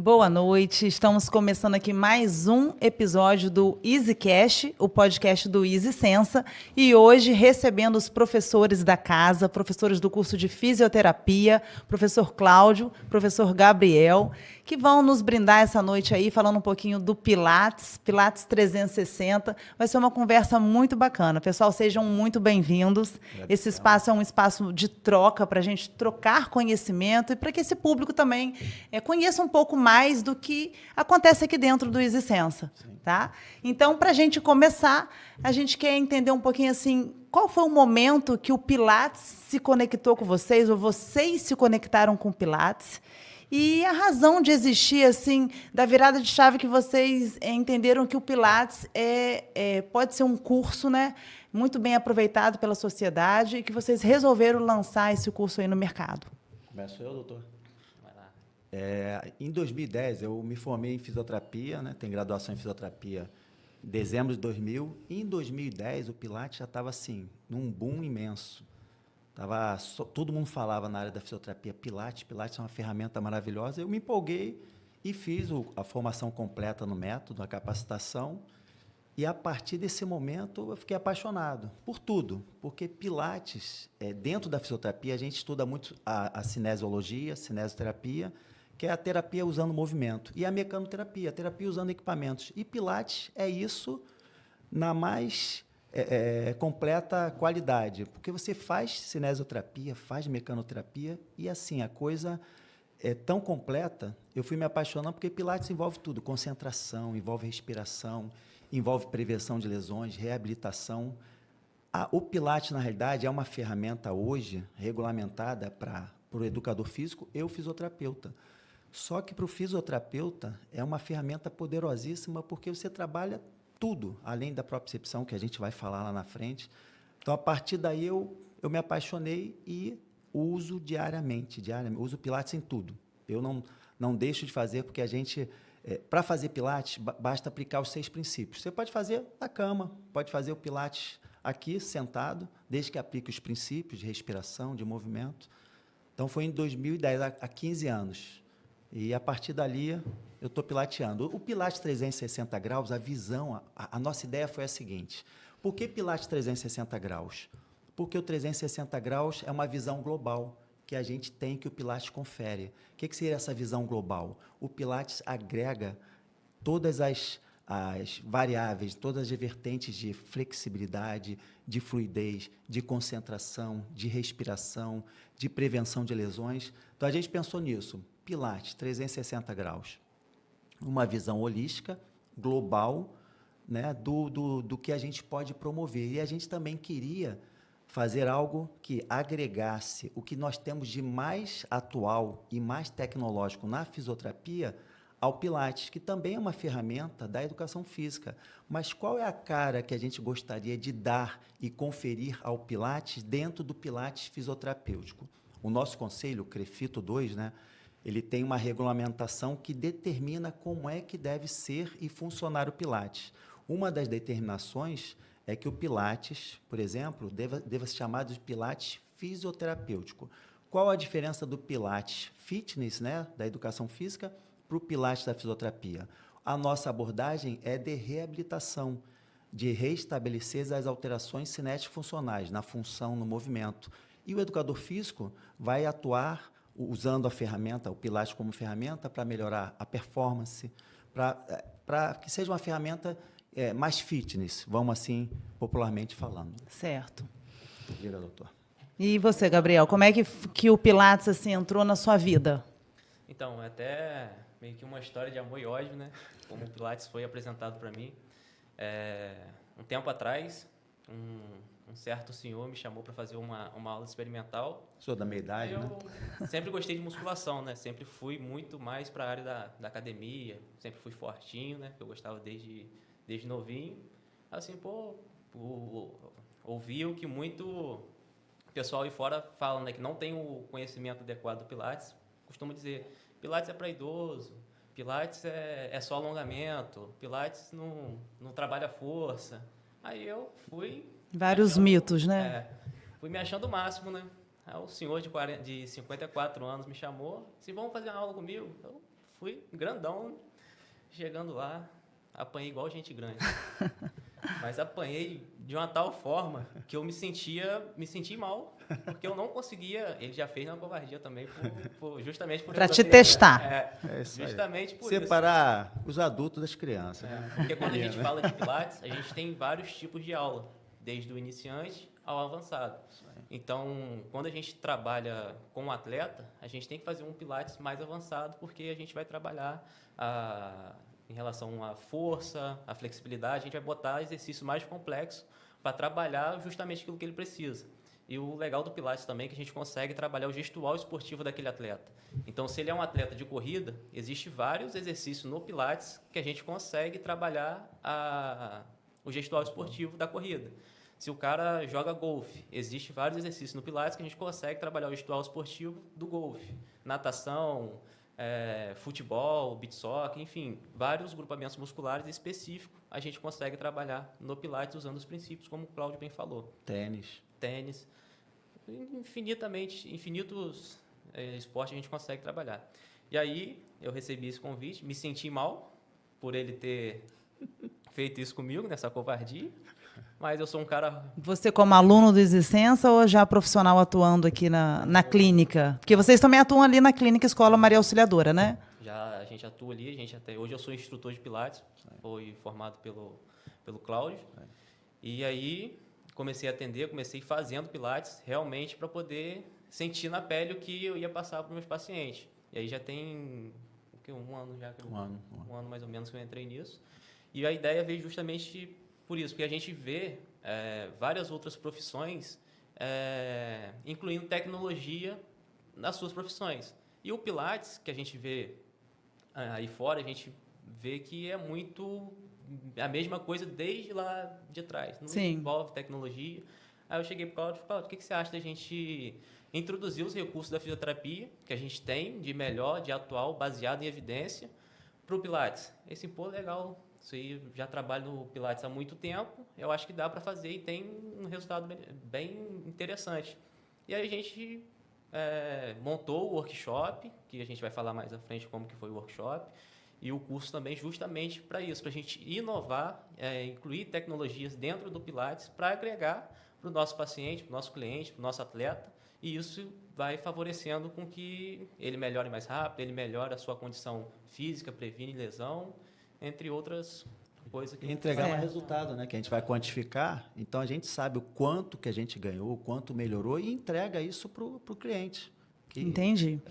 Boa noite, estamos começando aqui mais um episódio do EasyCast, o podcast do Easy Sensa, e hoje recebendo os professores da casa, professores do curso de fisioterapia, professor Cláudio, professor Gabriel, que vão nos brindar essa noite aí falando um pouquinho do Pilates 360. Vai ser uma conversa muito bacana. Pessoal, sejam muito bem-vindos. Esse espaço é um espaço de troca para a gente trocar conhecimento e para que esse público também conheça um pouco mais do que acontece aqui dentro do Easy Sensa, tá? Então, para a gente começar, a gente quer entender um pouquinho assim, qual foi o momento que o Pilates se conectou com vocês, ou vocês se conectaram com o Pilates, e a razão de existir, assim, da virada de chave que vocês entenderam que o Pilates pode ser um curso, né, muito bem aproveitado pela sociedade, e que vocês resolveram lançar esse curso aí no mercado. Começo eu, doutor? Em 2010, eu me formei em fisioterapia, né? Tenho graduação em fisioterapia em dezembro de 2000. E em 2010, o Pilates já estava assim, num boom imenso. Todo mundo falava na área da fisioterapia, Pilates é uma ferramenta maravilhosa. Eu me empolguei e fiz a formação completa no método, a capacitação. E, a partir desse momento, eu fiquei apaixonado por tudo. Porque Pilates, dentro da fisioterapia, a gente estuda muito a cinesiologia, cinesioterapia, que é a terapia usando movimento, e a mecanoterapia, a terapia usando equipamentos. E Pilates é isso na mais completa qualidade, porque você faz cinesioterapia, faz mecanoterapia, e assim, a coisa é tão completa. Eu fui me apaixonando porque Pilates envolve tudo, concentração, envolve respiração, envolve prevenção de lesões, reabilitação. O Pilates, na realidade, é uma ferramenta hoje regulamentada para o educador físico e o fisioterapeuta. Só que para o fisioterapeuta é uma ferramenta poderosíssima porque você trabalha tudo, além da propriocepção, que a gente vai falar lá na frente. Então, a partir daí, eu me apaixonei e uso diariamente. Uso Pilates em tudo. Eu não deixo de fazer, porque a gente, para fazer Pilates, basta aplicar os 6 princípios. Você pode fazer na cama, pode fazer o Pilates aqui, sentado, desde que aplique os princípios de respiração, de movimento. Então, foi em 2010, há 15 anos. E, a partir dali, eu estou pilateando. O Pilates 360 graus, a visão, a nossa ideia foi a seguinte: por que Pilates 360 graus? Porque o 360 graus é uma visão global que a gente tem, que o Pilates confere. O que seria essa visão global? O Pilates agrega todas as variáveis, todas as vertentes de flexibilidade, de fluidez, de concentração, de respiração, de prevenção de lesões. Então, a gente pensou nisso. Pilates 360 graus. Uma visão holística, global, né, do que a gente pode promover. E a gente também queria fazer algo que agregasse o que nós temos de mais atual e mais tecnológico na fisioterapia ao Pilates, que também é uma ferramenta da educação física. Mas qual é a cara que a gente gostaria de dar e conferir ao Pilates dentro do Pilates fisioterapêutico? O nosso conselho, o CREFITO 2, né, ele tem uma regulamentação que determina como é que deve ser e funcionar o Pilates. Uma das determinações é que o Pilates, por exemplo, deva ser chamado de Pilates fisioterapêutico. Qual a diferença do Pilates fitness, né, da educação física, para o Pilates da fisioterapia? A nossa abordagem é de reabilitação, de restabelecer as alterações cinéticas funcionais na função, no movimento. E o educador físico vai atuar usando a ferramenta, o Pilates como ferramenta, para melhorar a performance, para que seja uma ferramenta mais fitness, vamos assim, popularmente falando. Certo. Diga, doutor. E você, Gabriel, como é que o Pilates assim, entrou na sua vida? Então, é até meio que uma história de amor e ódio, né? Como o Pilates foi apresentado para mim. Um tempo atrás, um certo senhor me chamou para fazer uma aula experimental. Sou da meia idade, né? Eu sempre gostei de musculação, né? Sempre fui muito mais para a área da academia, sempre fui fortinho, né? Eu gostava desde novinho. Assim, ouvi o que muito pessoal aí fora fala, né? Que não tem o conhecimento adequado do Pilates. Costumo dizer, Pilates é para idoso, Pilates é só alongamento, Pilates não trabalha força. Aí eu fui... Vários mitos, né? Fui me achando o máximo, né? Aí o senhor de 54 anos me chamou, disse, vamos fazer uma aula comigo? Eu Fui grandão, chegando lá, apanhei igual gente grande. Mas apanhei de uma tal forma que eu me senti mal, porque eu não conseguia. Ele já fez uma covardia também, justamente por para te testar. É isso aí. Justamente por Separar os adultos das crianças. isso. Porque quando a gente fala de Pilates, a gente tem vários tipos de aula, desde o iniciante ao avançado. Então, quando a gente trabalha com um atleta, a gente tem que fazer um Pilates mais avançado, porque a gente vai trabalhar em relação à força, à flexibilidade, a gente vai botar exercício mais complexo para trabalhar justamente aquilo que ele precisa. E o legal do Pilates também é que a gente consegue trabalhar o gestual esportivo daquele atleta. Então, se ele é um atleta de corrida, existe vários exercícios no Pilates que a gente consegue trabalhar o gestual esportivo da corrida. Se o cara joga golfe, existe vários exercícios no Pilates que a gente consegue trabalhar o gestual esportivo do golfe. Natação, futebol, beach soccer, enfim, vários grupamentos musculares específicos a gente consegue trabalhar no Pilates usando os princípios, como o Cláudio bem falou. Tênis, infinitos esportes a gente consegue trabalhar. E aí eu recebi esse convite, me senti mal por ele ter feito isso comigo, nessa covardia, mas eu sou um cara... Você como aluno do Existência ou já profissional atuando aqui na clínica? Porque vocês também atuam ali na clínica Escola Maria Auxiliadora, né? Já a gente atua ali, hoje eu sou instrutor de Pilates, fui formado pelo Cláudio, e aí comecei a atender, comecei fazendo Pilates realmente para poder sentir na pele o que eu ia passar para os meus pacientes. E aí já tem um ano já, um ano mais ou menos que eu entrei nisso. E a ideia veio justamente por isso, porque a gente vê várias outras profissões incluindo tecnologia nas suas profissões. E o Pilates, que a gente vê aí fora, a gente vê que é muito a mesma coisa desde lá de trás. Não envolve tecnologia. Aí eu cheguei para o Cláudio e falei, o que você acha da gente introduzir os recursos da fisioterapia que a gente tem de melhor, de atual, baseado em evidência, para o Pilates? Aí assim, legal, isso aí, já trabalho no Pilates há muito tempo, eu acho que dá para fazer e tem um resultado bem interessante. E aí a gente montou o workshop, que a gente vai falar mais à frente como que foi o workshop, e o curso também justamente para isso, para a gente inovar, incluir tecnologias dentro do Pilates para agregar para o nosso paciente, para o nosso cliente, para o nosso atleta, e isso vai favorecendo com que ele melhore mais rápido, ele melhore a sua condição física, previne lesão, entre outras coisas. E entregar mais resultado, né? Que a gente vai quantificar, então a gente sabe o quanto que a gente ganhou, o quanto melhorou e entrega isso para o cliente. Entendi.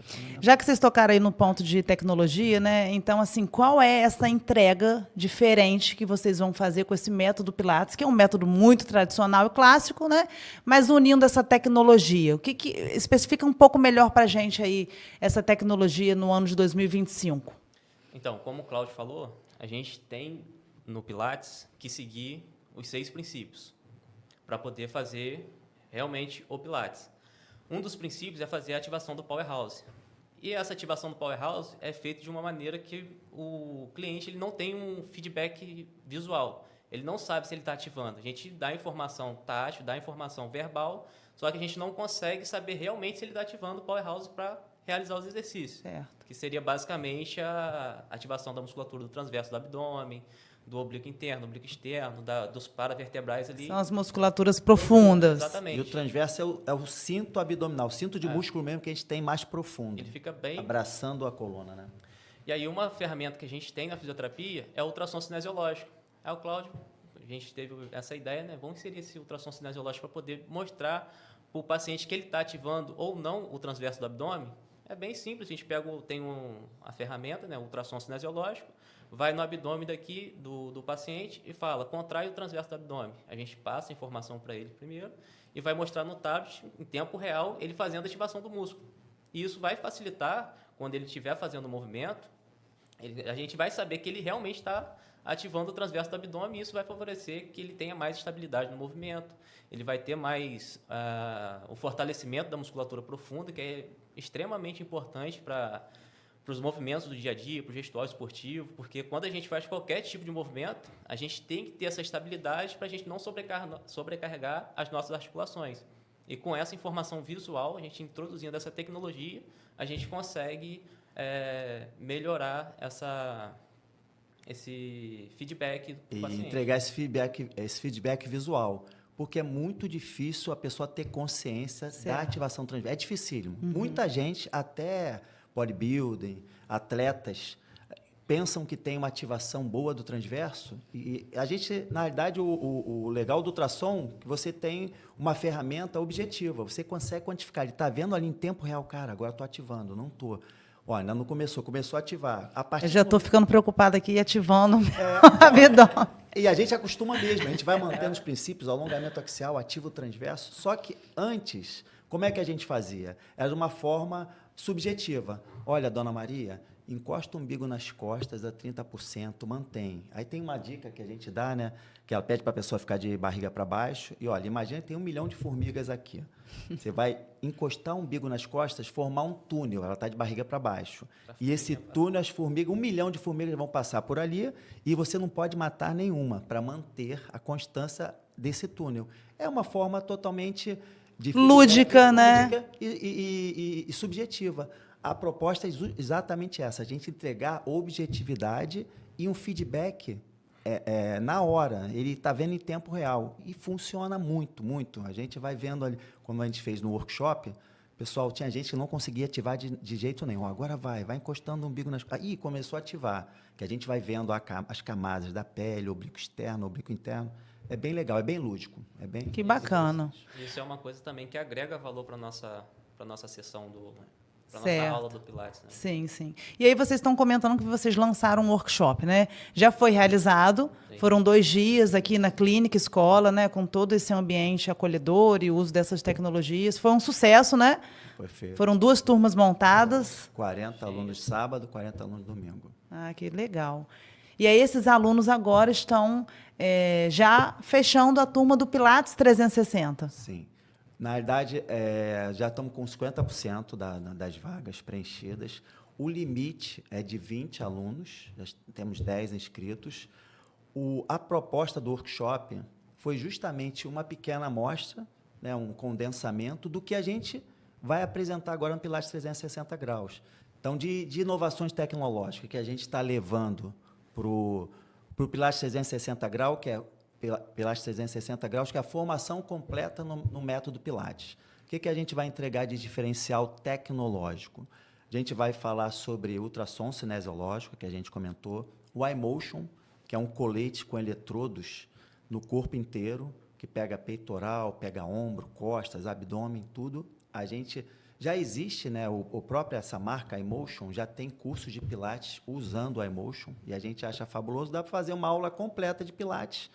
Já que vocês tocaram aí no ponto de tecnologia, né? Então, assim, qual é essa entrega diferente que vocês vão fazer com esse método Pilates, que é um método muito tradicional e clássico, né? Mas unindo essa tecnologia. O que especifica um pouco melhor para a gente aí essa tecnologia no ano de 2025? Então, como o Cláudio falou, a gente tem no Pilates que seguir os 6 princípios para poder fazer realmente o Pilates. Um dos princípios é fazer a ativação do Powerhouse. E essa ativação do Powerhouse é feita de uma maneira que o cliente ele não tem um feedback visual. Ele não sabe se ele está ativando. A gente dá informação tátil, dá informação verbal, só que a gente não consegue saber realmente se ele está ativando o Powerhouse para realizar os exercícios. Certo. Que seria basicamente a ativação da musculatura do transverso do abdômen, do oblíquo interno, do oblíquo externo, dos paravertebrais ali. São as musculaturas profundas. Exatamente. E o transverso é o cinto abdominal, o cinto de músculo mesmo que a gente tem mais profundo. Ele fica bem... abraçando a coluna, né? E aí uma ferramenta que a gente tem na fisioterapia é o ultrassom cinesiológico. Aí o Cláudio, a gente teve essa ideia, né? Vamos inserir esse ultrassom cinesiológico para poder mostrar para o paciente que ele está ativando ou não o transverso do abdômen. É bem simples, a gente tem a ferramenta, né? O ultrassom cinesiológico, vai no abdômen daqui do paciente e fala, contrai o transverso do abdômen. A gente passa a informação para ele primeiro e vai mostrar no tablet, em tempo real, ele fazendo a ativação do músculo. E isso vai facilitar, quando ele estiver fazendo o movimento, a gente vai saber que ele realmente está ativando o transverso do abdômen e isso vai favorecer que ele tenha mais estabilidade no movimento. Ele vai ter mais o fortalecimento da musculatura profunda, que é extremamente importante para os movimentos do dia a dia, para o gestual esportivo, porque quando a gente faz qualquer tipo de movimento, a gente tem que ter essa estabilidade para a gente não sobrecarregar as nossas articulações. E com essa informação visual, a gente introduzindo essa tecnologia, a gente consegue melhorar esse feedback do E paciente. entregar esse feedback visual. Porque é muito difícil a pessoa ter consciência da ativação transversa. É dificílimo. Muita gente, até bodybuilding, atletas, pensam que tem uma ativação boa do transverso. E a gente, na realidade, o legal do ultrassom é que você tem uma ferramenta objetiva. Você consegue quantificar. Ele está vendo ali em tempo real, cara, agora estou ativando, não estou. Olha, ainda não começou a ativar. Eu já estou ficando preocupada aqui e ativando a vidão. E a gente acostuma mesmo, a gente vai mantendo os princípios, o alongamento axial, ativo transverso. Só que antes, como é que a gente fazia? Era de uma forma subjetiva. Olha, dona Maria, encosta o umbigo nas costas a 30%, mantém. Aí tem uma dica que a gente dá, né? Que ela pede para a pessoa ficar de barriga para baixo. E olha, imagina que tem 1 milhão de formigas aqui. Você vai encostar o umbigo nas costas, formar um túnel. Ela está de barriga para baixo. E esse túnel, as formigas, 1 milhão de formigas vão passar por ali e você não pode matar nenhuma para manter a constância desse túnel. É uma forma totalmente lúdica, né? Lúdica e subjetiva. A proposta é exatamente essa, a gente entregar objetividade e um feedback na hora. Ele está vendo em tempo real e funciona muito, muito. A gente vai vendo ali, como a gente fez no workshop, pessoal, tinha gente que não conseguia ativar de jeito nenhum. Agora vai encostando o umbigo nas... Aí começou a ativar, que a gente vai vendo as camadas da pele, oblíquo externo, oblíquo interno. É bem legal, é bem lúdico. Que bacana. Isso é uma coisa também que agrega valor para a nossa sessão para nossa aula do Pilates. Né? Sim, sim. E aí vocês estão comentando que vocês lançaram um workshop, né? Já foi realizado, foram 2 dias aqui na clínica, escola, né? Com todo esse ambiente acolhedor e o uso dessas tecnologias. Foi um sucesso, né? Perfeito. Foram 2 turmas montadas. 40 alunos sábado, 40 alunos domingo. Ah, que legal. E aí esses alunos agora estão já fechando a turma do Pilates 360. Sim. Na verdade, já estamos com 50% das vagas preenchidas. O limite é de 20 alunos, já temos 10 inscritos. A proposta do workshop foi justamente uma pequena amostra, né, um condensamento do que a gente vai apresentar agora no Pilates 360 graus. Então, de inovações tecnológicas que a gente está levando para o Pilates 360 graus, que é Pilates 360 graus, que é a formação completa no método Pilates. O que a gente vai entregar de diferencial tecnológico? A gente vai falar sobre ultrassom cinesiológico, que a gente comentou, o iMotion, que é um colete com eletrodos no corpo inteiro, que pega peitoral, pega ombro, costas, abdômen, tudo. A gente já existe, né, essa marca iMotion já tem curso de Pilates usando o iMotion, e a gente acha fabuloso, dá para fazer uma aula completa de Pilates,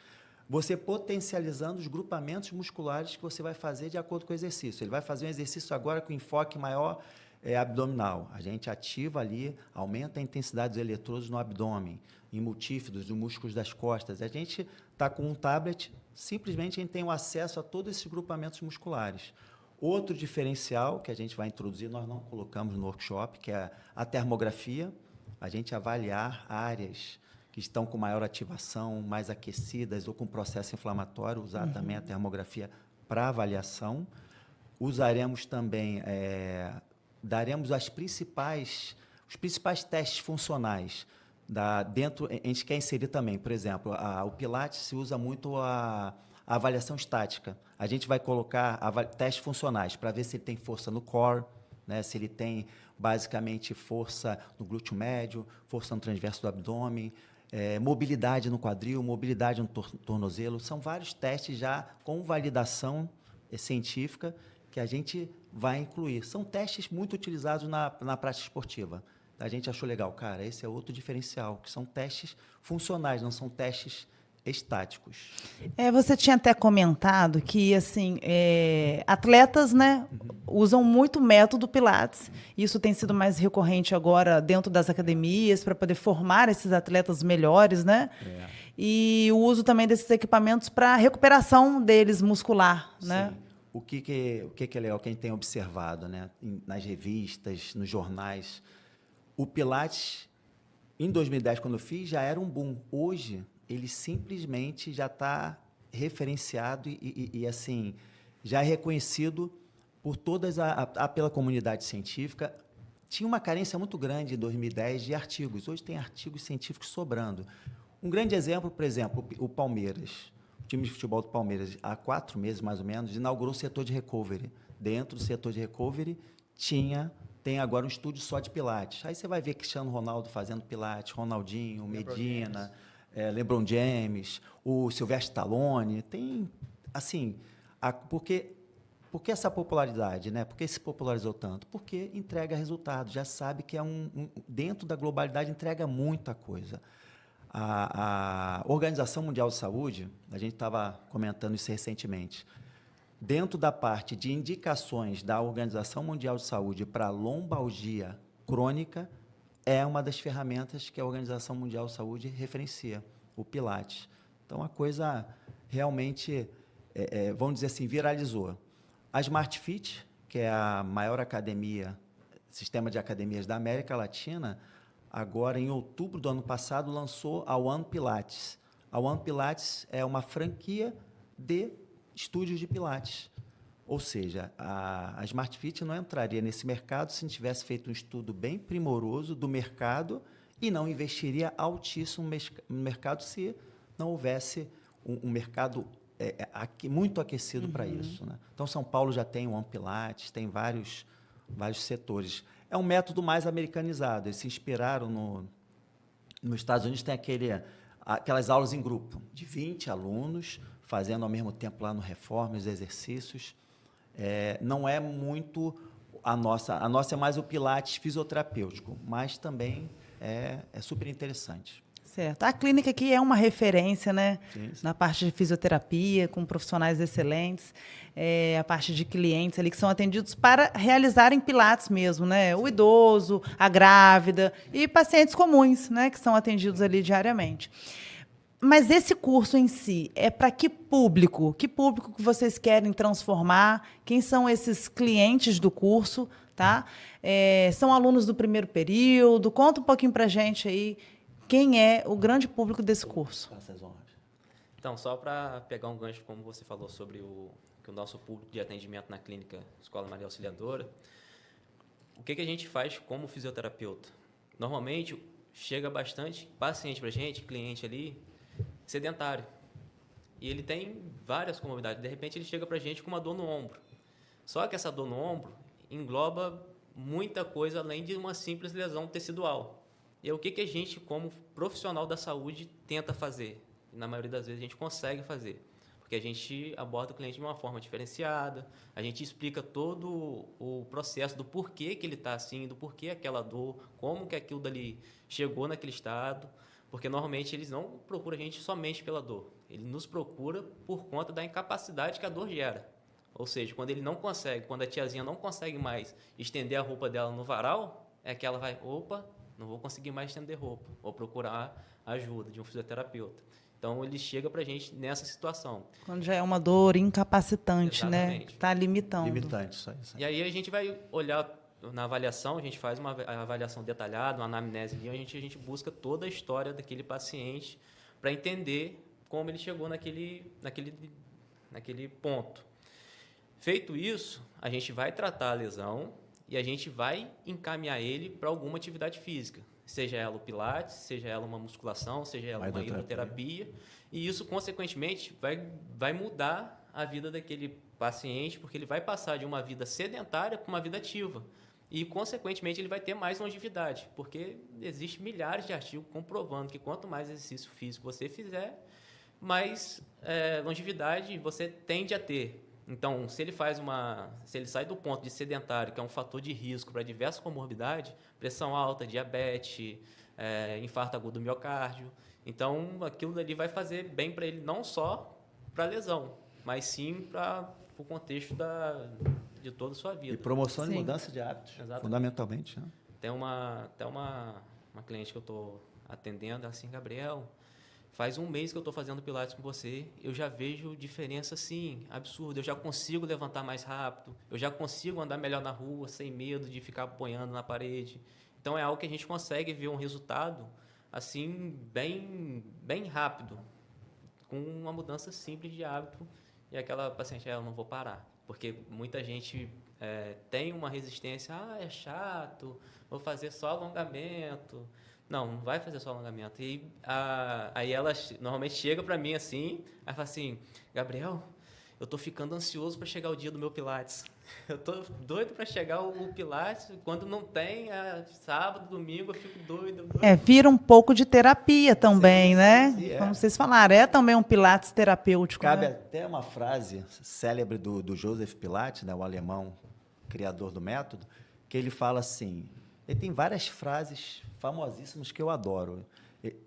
você potencializando os grupamentos musculares que você vai fazer de acordo com o exercício. Ele vai fazer um exercício agora com enfoque maior abdominal. A gente ativa ali, aumenta a intensidade dos eletrodos no abdômen, em multífidos, nos músculos das costas. A gente está com um tablet, simplesmente a gente tem o acesso a todos esses grupamentos musculares. Outro diferencial que a gente vai introduzir, nós não colocamos no workshop, que é a termografia. A gente avaliar áreas que estão com maior ativação, mais aquecidas ou com processo inflamatório, usar também a termografia para avaliação. Usaremos também, daremos os principais testes funcionais. Dentro, a gente quer inserir também, por exemplo, o Pilates se usa muito a avaliação estática. A gente vai colocar testes funcionais para ver se ele tem força no core, né, se ele tem basicamente força no glúteo médio, força no transverso do abdômen, mobilidade no quadril, mobilidade no tornozelo. São vários testes já com validação científica que a gente vai incluir. São testes muito utilizados na prática esportiva. A gente achou legal, cara, esse é outro diferencial, que são testes funcionais, não são testes estáticos. Você tinha até comentado que assim, atletas, né, usam muito o método Pilates. Isso tem sido mais recorrente agora dentro das academias para poder formar esses atletas melhores, né? E o uso também desses equipamentos para a recuperação deles muscular, né? Sim. O que é legal, que a gente tem observado, né, nas revistas, nos jornais, o Pilates, em 2010, quando eu fiz, já era um boom. Hoje, ele simplesmente já está referenciado e assim, já é reconhecido por pela comunidade científica. tinha uma carência muito grande em 2010 de artigos. Hoje tem artigos científicos sobrando. Um grande exemplo, por exemplo, o Palmeiras. O time de futebol do Palmeiras, há 4 meses, mais ou menos, inaugurou o setor de recovery. Dentro do setor de recovery, tem agora um estúdio só de pilates. Aí você vai ver Cristiano Ronaldo fazendo pilates, Ronaldinho, Medina, LeBron James, o Sylvester Stallone. Tem, assim, por que essa popularidade, né? Por que se popularizou tanto? Porque entrega resultado, já sabe que dentro da globalidade entrega muita coisa. A Organização Mundial de Saúde, a gente estava comentando isso recentemente, dentro da parte de indicações da Organização Mundial de Saúde para lombalgia crônica, é uma das ferramentas que a Organização Mundial de Saúde referencia, o Pilates. Então, a coisa realmente, vamos dizer assim, viralizou. A Smart Fit, que é a maior sistema de academias da América Latina, agora, em outubro do ano passado, lançou a One Pilates. A One Pilates é uma franquia de estúdios de Pilates. Ou seja, a Smart Fit não entraria nesse mercado se não tivesse feito um estudo bem primoroso do mercado e não investiria altíssimo no mercado se não houvesse um mercado muito aquecido para isso, né? Então, São Paulo já tem o One Pilates, tem vários setores. É um método mais americanizado. Eles se inspiraram nos Estados Unidos, tem aquelas aulas em grupo, de 20 alunos, fazendo ao mesmo tempo lá no Reforma, os exercícios. Não é muito a nossa é mais o Pilates fisioterapêutico, mas também é super interessante. Certo. A clínica aqui é uma referência, né? Sim. Na parte de fisioterapia, com profissionais excelentes, a parte de clientes ali que são atendidos para realizarem pilates mesmo, né? O idoso, a grávida e pacientes comuns, né? Que são atendidos ali diariamente. Mas esse curso em si é para que público? Que público que vocês querem transformar? Quem são esses clientes do curso, tá? São alunos do primeiro período? Conta um pouquinho para a gente aí. Quem é o grande público desse curso? Então, só para pegar um gancho, como você falou sobre que o nosso público de atendimento na clínica Escola Maria Auxiliadora, o que a gente faz como fisioterapeuta? Normalmente, chega bastante paciente para a gente, cliente ali, sedentário. E ele tem várias comorbidades. De repente, ele chega para a gente com uma dor no ombro. Só que essa dor no ombro engloba muita coisa além de uma simples lesão tecidual. E o que a gente, como profissional da saúde, tenta fazer? E na maioria das vezes a gente consegue fazer, porque a gente aborda o cliente de uma forma diferenciada, a gente explica todo o processo do porquê que ele está assim, do porquê aquela dor, como que aquilo dali chegou naquele estado, porque normalmente eles não procuram a gente somente pela dor, ele nos procura por conta da incapacidade que a dor gera. Ou seja, quando ele não consegue, quando a tiazinha não consegue mais estender a roupa dela no varal, é que ela vai, opa, não vou conseguir mais estender roupa, vou procurar ajuda de um fisioterapeuta. Então, ele chega para a gente nessa situação. Quando já é uma dor incapacitante, exatamente, né? Está limitando. Limitante, isso aí. E aí a gente vai olhar na avaliação, a gente faz uma avaliação detalhada, uma anamnese, a gente busca toda a história daquele paciente para entender como ele chegou naquele ponto. Feito isso, a gente vai tratar a lesão e a gente vai encaminhar ele para alguma atividade física, seja ela o pilates, seja ela uma musculação, seja ela uma hidroterapia. E isso, consequentemente, vai mudar a vida daquele paciente, porque ele vai passar de uma vida sedentária para uma vida ativa. E, consequentemente, ele vai ter mais longevidade, porque existem milhares de artigos comprovando que quanto mais exercício físico você fizer, mais longevidade você tende a ter. Então, se ele sai do ponto de sedentário, que é um fator de risco para diversas comorbidades, pressão alta, diabetes, infarto agudo do miocárdio, então aquilo dali vai fazer bem para ele não só para a lesão, mas sim para o contexto de toda a sua vida. E promoção de mudança de hábitos, exatamente, fundamentalmente. Né? Tem uma cliente que eu estou atendendo, assim, Gabriel, faz um mês que eu estou fazendo pilates com você, eu já vejo diferença, assim, absurda. Eu já consigo levantar mais rápido, eu já consigo andar melhor na rua, sem medo de ficar apoiando na parede. Então, é algo que a gente consegue ver um resultado, assim, bem rápido, com uma mudança simples de hábito. E aquela paciente, eu não vou parar, Porque muita gente tem uma resistência, é chato, vou fazer só alongamento. Não vai fazer só alongamento. E aí ela normalmente chega para mim assim, aí fala assim, Gabriel, eu tô ficando ansioso para chegar o dia do meu Pilates. Eu tô doido para chegar o Pilates, quando não tem, sábado, domingo, eu fico doido. Vira um pouco de terapia também, sim, né? Sim, Como vocês falaram, é também um Pilates terapêutico. Cabe né? até uma frase célebre do Joseph Pilates, né, o alemão criador do método, que ele fala assim, ele tem várias frases famosíssimas que eu adoro.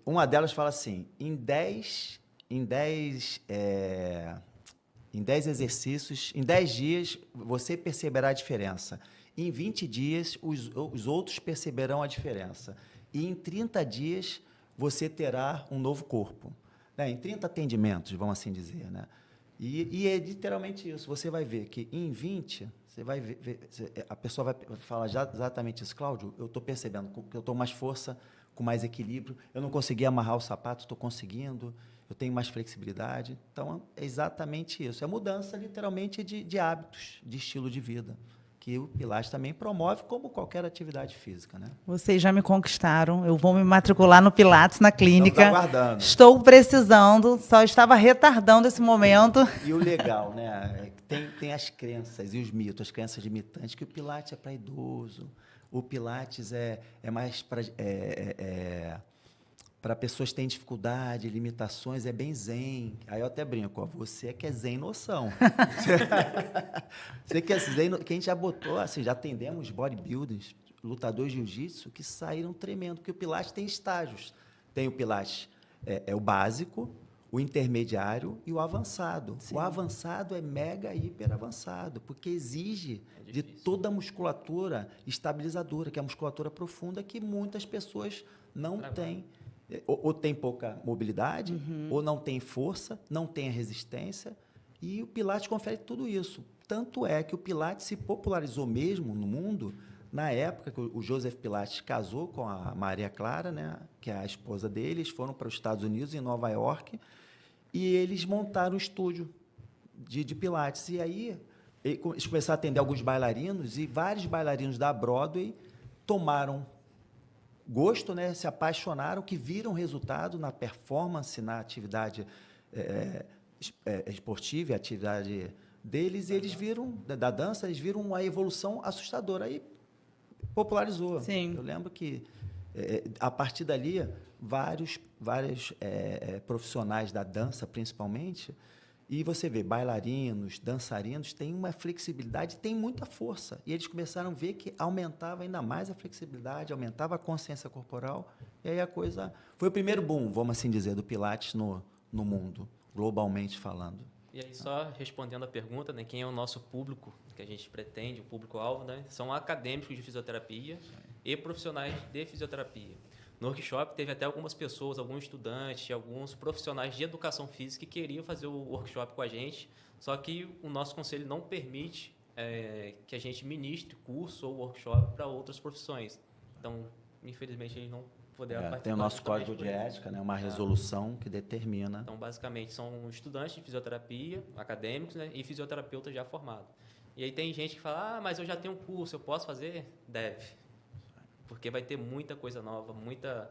Uma delas fala assim, em 10 exercícios, em 10 dias, você perceberá a diferença. Em 20 dias, os outros perceberão a diferença. E em 30 dias, você terá um novo corpo. Né? Em 30 atendimentos, vamos assim dizer. Né? E é literalmente isso. Você vai ver que em 20, você vai ver, a pessoa vai falar exatamente isso. Cláudio, eu estou percebendo que eu estou mais força, com mais equilíbrio. Eu não consegui amarrar o sapato, estou conseguindo. Eu tenho mais flexibilidade. Então, é exatamente isso. É mudança, literalmente, de hábitos, de estilo de vida, que o Pilates também promove, como qualquer atividade física. Né? Vocês já me conquistaram. Eu vou me matricular no Pilates na clínica. Estamos aguardando. Estou precisando, só estava retardando esse momento. E o legal, né? Tem as crenças e os mitos, as crenças limitantes, que o Pilates é para idoso, o Pilates é mais para pessoas que têm dificuldade, limitações, é bem zen. Aí eu até brinco, você que é zen noção. Você que é zen, que a gente já botou, assim, já atendemos bodybuilders, lutadores de jiu-jitsu, que saíram tremendo, porque o Pilates tem estágios. Tem o Pilates, o básico, o intermediário e o avançado. Sim. O avançado é mega, hiper avançado, porque exige de toda a musculatura estabilizadora, que é a musculatura profunda, que muitas pessoas não têm. Ou tem pouca mobilidade, ou não tem força, não tem resistência, e o Pilates confere tudo isso. Tanto é que o Pilates se popularizou mesmo no mundo na época que o Joseph Pilates casou com a Maria Clara, né, que é a esposa dele. Eles foram para os Estados Unidos, em Nova York, e eles montaram um estúdio de Pilates. E aí eles começaram a atender alguns bailarinos, e vários bailarinos da Broadway tomaram gosto, né, se apaixonaram, que viram resultado na performance, na atividade esportiva, a atividade deles, e eles viram, da dança, eles viram uma evolução assustadora. Aí popularizou. Sim. Eu lembro que, a partir dali, vários profissionais da dança, principalmente, e você vê, bailarinos, dançarinos, têm uma flexibilidade, têm muita força. E eles começaram a ver que aumentava ainda mais a flexibilidade, aumentava a consciência corporal, e aí a coisa... Foi o primeiro boom, vamos assim dizer, do Pilates no mundo, globalmente falando. E aí, só respondendo a pergunta, né, quem é o nosso público que a gente pretende, o público-alvo, né, são acadêmicos de fisioterapia e profissionais de fisioterapia. No workshop, teve até algumas pessoas, alguns estudantes, alguns profissionais de educação física que queriam fazer o workshop com a gente, só que o nosso conselho não permite que a gente ministre curso ou workshop para outras profissões. Então, infelizmente, a gente não poderá participar. Tem o nosso código de ética, né, uma resolução que determina. Então, basicamente, são estudantes de fisioterapia, acadêmicos, né, e fisioterapeutas já formados. E aí tem gente que fala, mas eu já tenho um curso, eu posso fazer? Deve. Porque vai ter muita coisa nova, muita,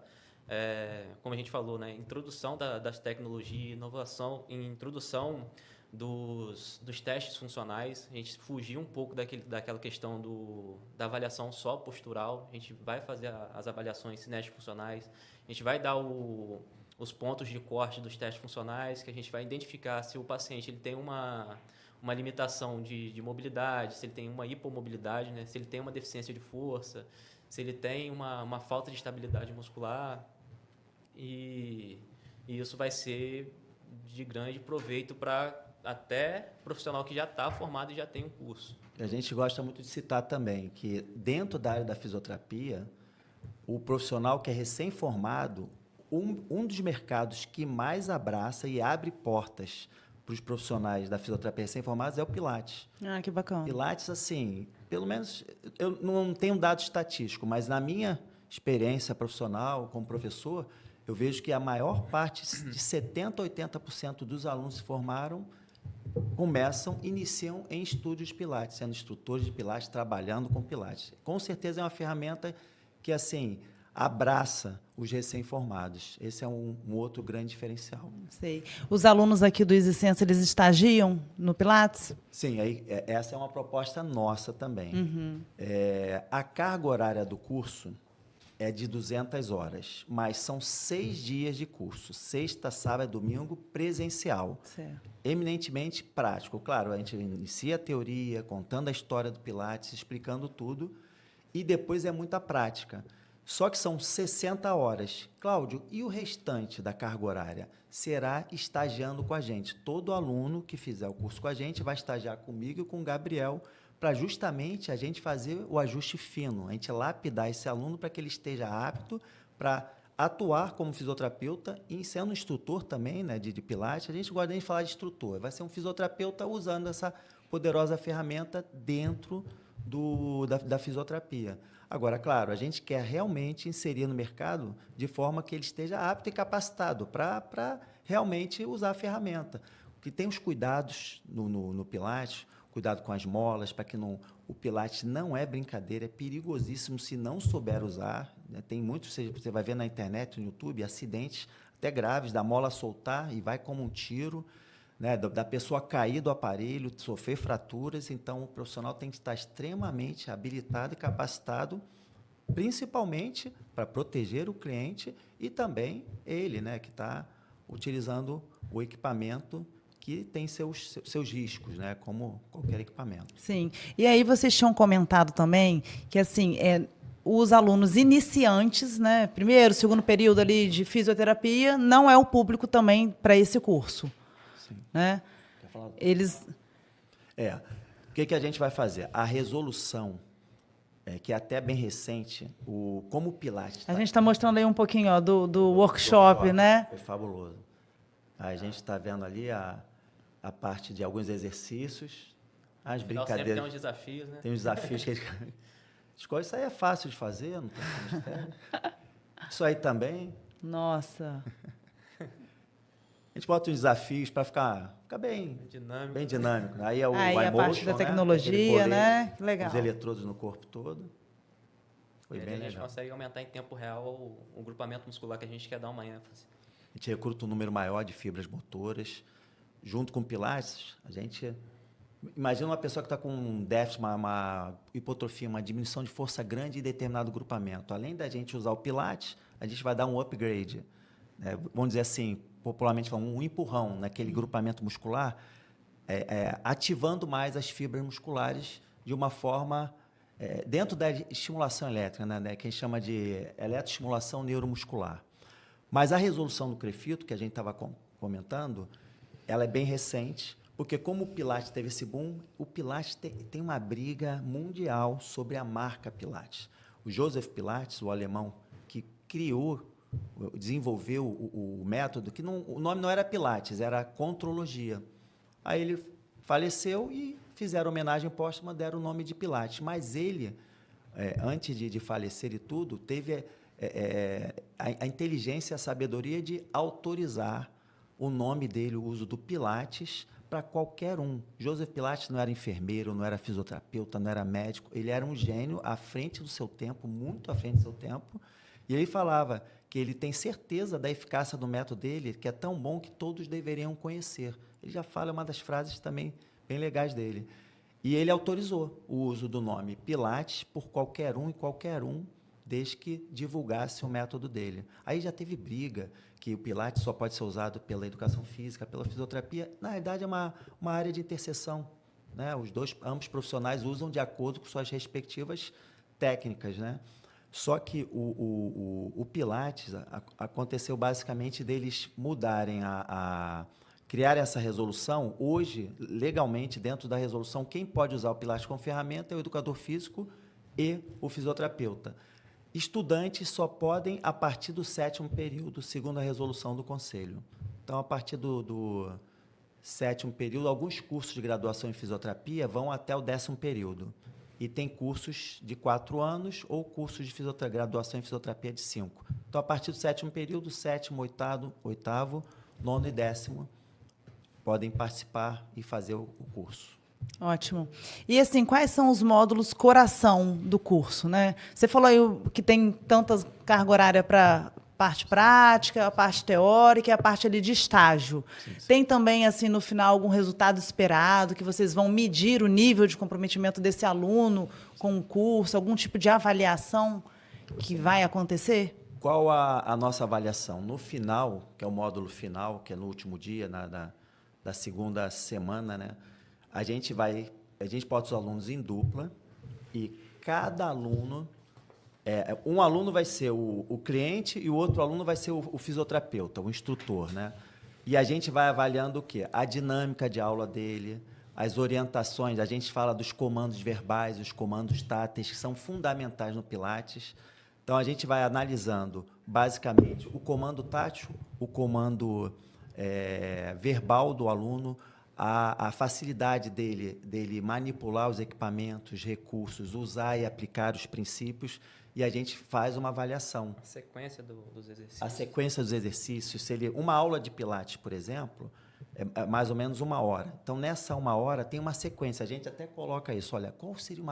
como a gente falou, né, introdução das tecnologias, inovação, introdução dos testes funcionais. A gente fugiu um pouco daquela questão da avaliação só postural. A gente vai fazer as avaliações cinético-funcionais, a gente vai dar os pontos de corte dos testes funcionais, que a gente vai identificar se o paciente ele tem uma limitação de mobilidade, se ele tem uma hipomobilidade, né, se ele tem uma deficiência de força, se ele tem uma falta de estabilidade muscular, e isso vai ser de grande proveito para até profissional que já está formado e já tem um curso. A gente gosta muito de citar também que, dentro da área da fisioterapia, o profissional que é recém-formado, um dos mercados que mais abraça e abre portas para os profissionais da fisioterapia recém-formados é o Pilates. Ah, que bacana. Pilates, assim, pelo menos, eu não tenho dado estatístico, mas na minha experiência profissional como professor, eu vejo que a maior parte, de 70% a 80% dos alunos se formaram iniciam em estúdios de Pilates, sendo instrutores de Pilates, trabalhando com Pilates. Com certeza é uma ferramenta que, assim, abraça os recém-formados. Esse é um outro grande diferencial. Sei. Os alunos aqui do EasySense, eles estagiam no Pilates? Sim, essa é uma proposta nossa também. A carga horária do curso é de 200 horas, mas são 6 dias de curso, sexta, sábado e domingo, presencial. Certo. Eminentemente prático. Claro, a gente inicia a teoria, contando a história do Pilates, explicando tudo, e depois é muita prática. Só que são 60 horas. Cláudio, e o restante da carga horária? Será estagiando com a gente. Todo aluno que fizer o curso com a gente vai estagiar comigo e com o Gabriel, para justamente a gente fazer o ajuste fino, a gente lapidar esse aluno para que ele esteja apto para atuar como fisioterapeuta e sendo instrutor também, né, de Pilates. A gente gosta de falar de instrutor, vai ser um fisioterapeuta usando essa poderosa ferramenta dentro da fisioterapia. Agora, claro, a gente quer realmente inserir no mercado de forma que ele esteja apto e capacitado para realmente usar a ferramenta. Porque tem os cuidados no Pilates, cuidado com as molas, para que o Pilates não é brincadeira, é perigosíssimo se não souber usar. Né? Tem muitos, você vai ver na internet, no YouTube, acidentes até graves, da mola soltar e vai como um tiro, né? Da pessoa cair do aparelho, sofrer fraturas. Então, o profissional tem que estar extremamente habilitado e capacitado, principalmente para proteger o cliente e também ele, né, que está utilizando o equipamento que tem seus riscos, né, como qualquer equipamento. Sim. E aí vocês tinham comentado também que, assim, os alunos iniciantes, né, primeiro, segundo período ali de fisioterapia, não é o público também para esse curso. Sim. Né? Quer falar? Eles... O que a gente vai fazer? A resolução, que é até bem recente, como o Pilates... A gente está mostrando aí um pouquinho, ó, do workshop, né? Foi fabuloso. A gente está vendo ali a parte de alguns exercícios, as brincadeiras. Sempre tem uns desafios, né? Tem uns desafios que a gente escolhe. Isso aí é fácil de fazer, não tem mistério. Isso aí também. Nossa. A gente bota uns desafios para ficar bem dinâmico. Aí é o a parte da tecnologia, né? Legal. Os eletrodos no corpo todo. Foi bem legal. A gente consegue aumentar em tempo real o grupamento muscular que a gente quer dar uma ênfase. A gente recruta um número maior de fibras motoras. Junto com o Pilates, a gente... Imagina uma pessoa que está com um déficit, uma hipotrofia, uma diminuição de força grande em determinado grupamento. Além da gente usar o Pilates, a gente vai dar um upgrade. Né? Vamos dizer assim, popularmente falando, um empurrão naquele grupamento muscular, ativando mais as fibras musculares de uma forma... dentro da estimulação elétrica, né? Que a gente chama de eletroestimulação neuromuscular. Mas a resolução do CREFITO, que a gente estava comentando, ela é bem recente, porque como o Pilates teve esse boom, o Pilates tem uma briga mundial sobre a marca Pilates. O Joseph Pilates, o alemão, que desenvolveu o método, que o nome não era Pilates, era Contrologia. Aí ele faleceu e fizeram homenagem póstuma, deram o nome de Pilates. Mas ele, antes de falecer e tudo, teve a inteligência e a sabedoria de autorizar o nome dele, o uso do Pilates, para qualquer um. Joseph Pilates não era enfermeiro, não era fisioterapeuta, não era médico, ele era um gênio à frente do seu tempo, muito à frente do seu tempo, e ele falava que ele tem certeza da eficácia do método dele, que é tão bom que todos deveriam conhecer. Ele já fala uma das frases também bem legais dele. E ele autorizou o uso do nome Pilates por qualquer um e qualquer um, desde que divulgasse o método dele. Aí já teve briga, que o Pilates só pode ser usado pela educação física, pela fisioterapia. Na verdade, é uma área de interseção. Né? Ambos profissionais usam de acordo com suas respectivas técnicas. Né? Só que o Pilates aconteceu basicamente deles mudarem criar essa resolução. Hoje, legalmente, dentro da resolução, quem pode usar o Pilates como ferramenta é o educador físico e o fisioterapeuta. Estudantes só podem a partir do 7º período, segundo a resolução do Conselho. Então, a partir do 7º período, alguns cursos de graduação em fisioterapia vão até o 10º período. E tem cursos de 4 anos ou cursos de graduação em fisioterapia de 5. Então, a partir do 7º período, 7º, 8º, 9º e 10º, podem participar e fazer o curso. Ótimo. E assim, quais são os módulos coração do curso, né? Você falou aí que tem tantas carga horária para parte prática, a parte teórica e a parte ali de estágio. Sim. Tem também, assim, no final, algum resultado esperado, que vocês vão medir o nível de comprometimento desse aluno com o curso, algum tipo de avaliação que vai acontecer? Qual a nossa avaliação? No final, que é o módulo final, que é no último dia, da segunda semana, né? A gente bota os alunos em dupla e cada aluno, um aluno vai ser o cliente e o outro aluno vai ser o fisioterapeuta, o instrutor, né? E a gente vai avaliando o quê? A dinâmica de aula dele, as orientações, a gente fala dos comandos verbais, os comandos táteis, que são fundamentais no Pilates. Então, a gente vai analisando, basicamente, o comando tátil, o comando verbal do aluno, a facilidade dele manipular os equipamentos, recursos, usar e aplicar os princípios, e a gente faz uma avaliação. A sequência dos exercícios. A sequência dos exercícios. Uma aula de Pilates, por exemplo, é mais ou menos 1 hora. Então, nessa 1 hora, tem uma sequência. A gente até coloca isso. Olha, qual seria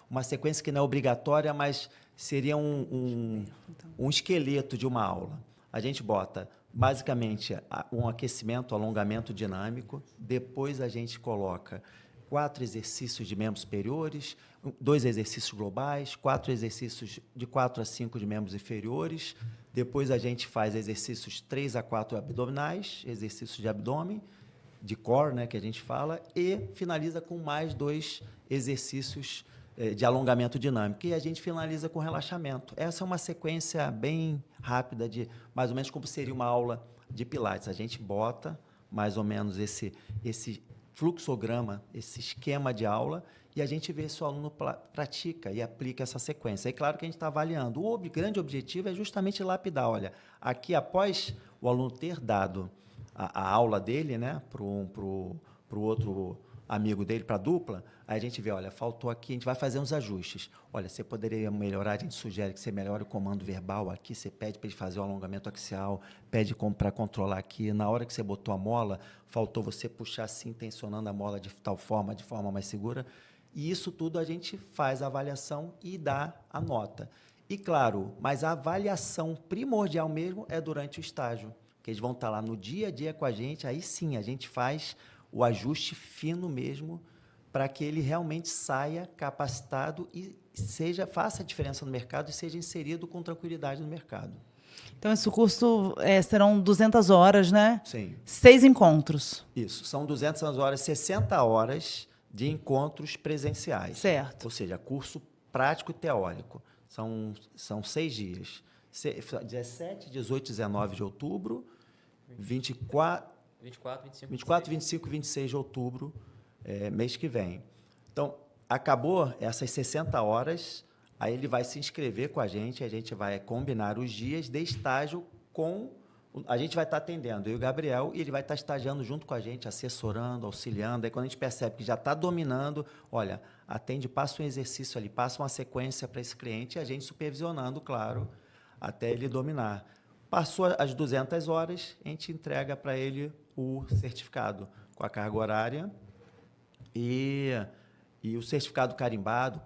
uma sequência que não é obrigatória, mas seria um esqueleto de uma aula? A gente bota, basicamente, um aquecimento, alongamento dinâmico. Depois, a gente coloca 4 exercícios de membros superiores, 2 exercícios globais, 4 exercícios de 4 a 5 de membros inferiores. Depois, a gente faz exercícios 3 a 4 abdominais, exercícios de abdômen, de core, né, que a gente fala, e finaliza com mais 2 exercícios de alongamento dinâmico. E a gente finaliza com relaxamento. Essa é uma sequência bem rápida, de mais ou menos como seria uma aula de Pilates. A gente bota mais ou menos esse fluxograma, esse esquema de aula, e a gente vê se o aluno pratica e aplica essa sequência. É claro que a gente está avaliando. O grande objetivo é justamente lapidar. Olha, aqui, após o aluno ter dado a aula dele, né, para o outro amigo dele, para a dupla, aí a gente vê, olha, faltou aqui, a gente vai fazer uns ajustes. Olha, você poderia melhorar, a gente sugere que você melhore o comando verbal aqui, você pede para ele fazer o alongamento axial, pede para controlar aqui. Na hora que você botou a mola, faltou você puxar assim, tensionando a mola de tal forma, de forma mais segura. E isso tudo a gente faz a avaliação e dá a nota. E, claro, mas a avaliação primordial mesmo é durante o estágio, que eles vão estar lá no dia a dia com a gente, aí sim a gente faz o ajuste fino mesmo, para que ele realmente saia capacitado e faça a diferença no mercado e seja inserido com tranquilidade no mercado. Então, esse curso serão 200 horas, né? Sim. 6 encontros. Isso, são 200 horas, 60 horas de encontros presenciais. Certo. Ou seja, curso prático e teórico. São 6 dias. 17, 18, 19 de outubro, 24, 25 e 26 de outubro, mês que vem. Então, acabou essas 60 horas, aí ele vai se inscrever com a gente vai combinar os dias de estágio com... A gente vai estar atendendo, eu e o Gabriel, e ele vai estar estagiando junto com a gente, assessorando, auxiliando. Aí, quando a gente percebe que já está dominando, olha, atende, passa um exercício ali, passa uma sequência para esse cliente, e a gente supervisionando, claro, até ele dominar. Passou as 200 horas, a gente entrega para ele o certificado com a carga horária e o certificado carimbado.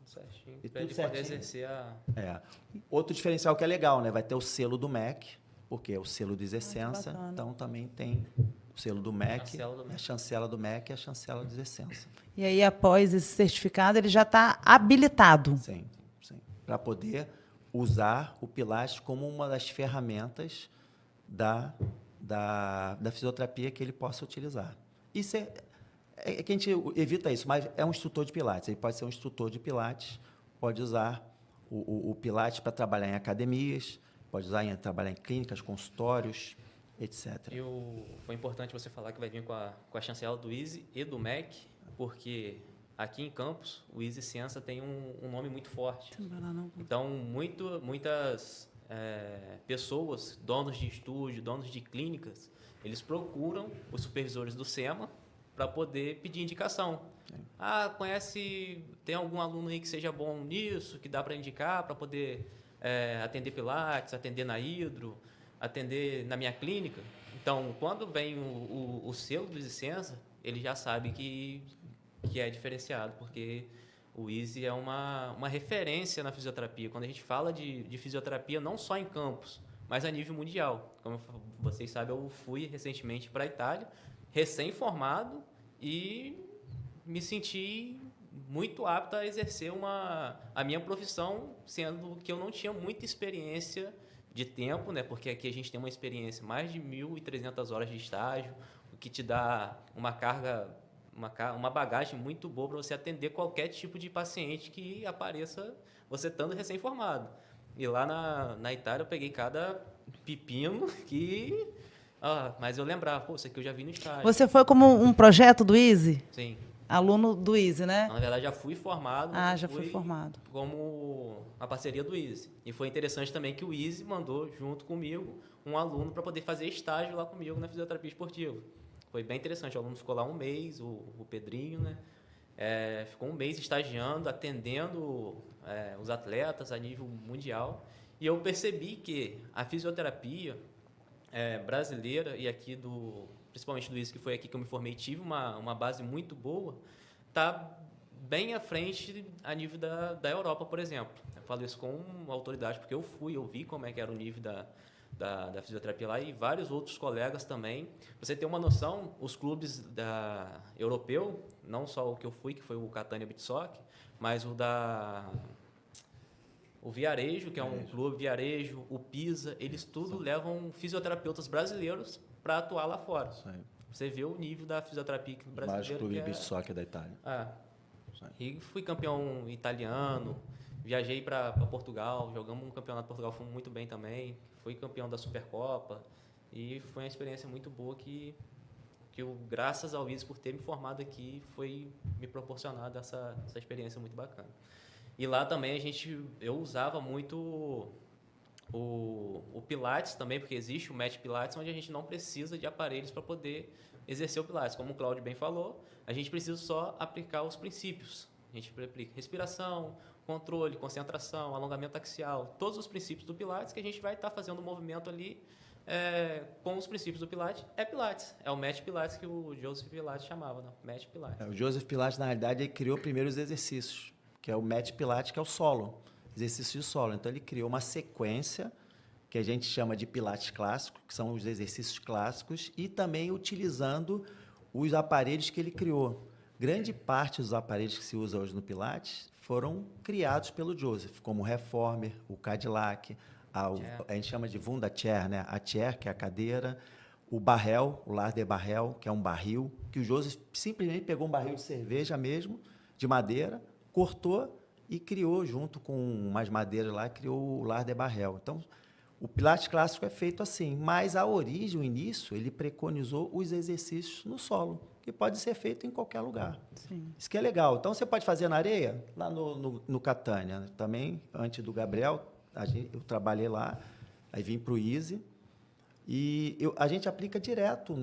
Certinho, para ele poder exercer a... Outro diferencial que é legal, né? Vai ter o selo do MEC, porque é o selo de excelência, então também tem o selo do MEC, a chancela do MEC e a chancela de excelência. E aí, após esse certificado, ele já está habilitado. Sim. Para poder usar o Pilates como uma das ferramentas da fisioterapia que ele possa utilizar. Isso é que a gente evita isso, mas é um instrutor de Pilates. Ele pode ser um instrutor de Pilates, pode usar o Pilates para trabalhar em academias, pode usar trabalhar em clínicas, consultórios, etc. Foi importante você falar que vai vir com a chancela do Easy e do MEC, porque aqui em Campos, o Easy Ciência tem um nome muito forte. Então, muitas pessoas, donos de estúdio, donos de clínicas, eles procuram os supervisores do SEMA para poder pedir indicação. Tem algum aluno aí que seja bom nisso, que dá para indicar, para poder atender Pilates, atender na Hidro? atender na minha clínica. Então, quando vem o selo do licença, ele já sabe que é diferenciado, porque o Easy é uma referência na fisioterapia. Quando a gente fala de fisioterapia, não só em Campos, mas a nível mundial. Como vocês sabem, eu fui recentemente para a Itália, recém-formado, e me senti muito apto a exercer a minha profissão, sendo que eu não tinha muita experiência de tempo, né? Porque aqui a gente tem uma experiência, mais de 1.300 horas de estágio, o que te dá uma carga, uma bagagem muito boa para você atender qualquer tipo de paciente que apareça você estando recém-formado. E lá na Itália eu peguei cada pepino que... mas eu lembrava, pô, isso aqui eu já vi no estágio. Você foi como um projeto do Easy? Sim. Aluno do Easy, né? Na verdade, já fui formado. Já fui formado. Como a parceria do Easy. E foi interessante também que o Easy mandou, junto comigo, um aluno para poder fazer estágio lá comigo na fisioterapia esportiva. Foi bem interessante. O aluno ficou lá um mês, o Pedrinho, né? Ficou um mês estagiando, atendendo os atletas a nível mundial. E eu percebi que a fisioterapia brasileira e aqui principalmente do Easy, que foi aqui que eu me formei, tive uma base muito boa, está bem à frente a nível da Europa, por exemplo. Eu falo isso com autoridade, porque eu vi como é que era o nível da fisioterapia lá, e vários outros colegas também. Você tem uma noção, os clubes europeu, não só o que eu fui, que foi o Catania Beach Soccer, mas o Viarejo, que é um clube Viarejo, o Pisa, eles tudo levam fisioterapeutas brasileiros para atuar lá fora. Isso aí. Você vê o nível da fisioterapia brasileira. Mais clube de beach soccer da Itália. E fui campeão italiano, viajei para Portugal, jogamos um campeonato de Portugal, fomos muito bem também. Fui campeão da Supercopa e foi uma experiência muito boa que eu, graças ao Easy por ter me formado aqui, foi me proporcionado essa experiência muito bacana. E lá também eu usava muito o Pilates também, porque existe o Match Pilates, onde a gente não precisa de aparelhos para poder exercer o Pilates. Como o Cláudio bem falou, a gente precisa só aplicar os princípios. A gente aplica respiração, controle, concentração, alongamento axial, todos os princípios do Pilates, que a gente vai estar fazendo um movimento ali com os princípios do Pilates. Pilates, é o Match Pilates que o Joseph Pilates chamava, né? Match Pilates. O Joseph Pilates, na realidade, ele criou primeiro os exercícios, que é o Match Pilates, que é o solo, exercício de solo. Então, ele criou uma sequência que a gente chama de Pilates clássico, que são os exercícios clássicos, e também utilizando os aparelhos que ele criou. Grande parte dos aparelhos que se usa hoje no Pilates foram criados pelo Joseph, como o Reformer, o Cadillac, a gente chama de Wunda Chair, né? A chair, que é a cadeira, o Barrel, o Lar de Barrel, que é um barril, que o Joseph simplesmente pegou um barril de cerveja mesmo, de madeira, cortou e criou, junto com mais madeiras lá, criou o Lar de Barrel. Então, o Pilates clássico é feito assim, mas a origem, o início, ele preconizou os exercícios no solo, que pode ser feito em qualquer lugar. Sim. Isso que é legal. Então, você pode fazer na areia, lá no Catania. Também, antes do Gabriel, eu trabalhei lá, aí vim para o Easy, e a gente aplica direto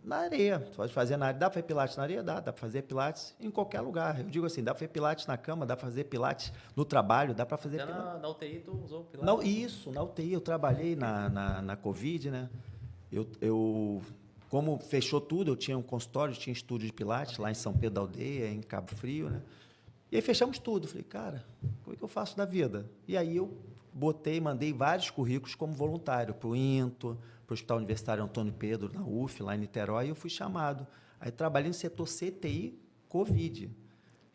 na areia. Você pode fazer na areia. Dá para fazer Pilates na areia? Dá para fazer Pilates em qualquer lugar. Eu digo assim, dá para fazer Pilates na cama, dá para fazer Pilates no trabalho, dá para fazer Até Pilates... na UTI tu usou Pilates? Não, isso, na UTI. Eu trabalhei na Covid, né? Como fechou tudo, eu tinha um consultório, tinha estúdio de Pilates lá em São Pedro da Aldeia, em Cabo Frio, né? E aí fechamos tudo. Falei, cara, como é que eu faço da vida? E aí eu mandei vários currículos como voluntário para o INTO, para o Hospital Universitário Antônio Pedro, na UF, lá em Niterói, e eu fui chamado. Aí trabalhei no setor CTI Covid.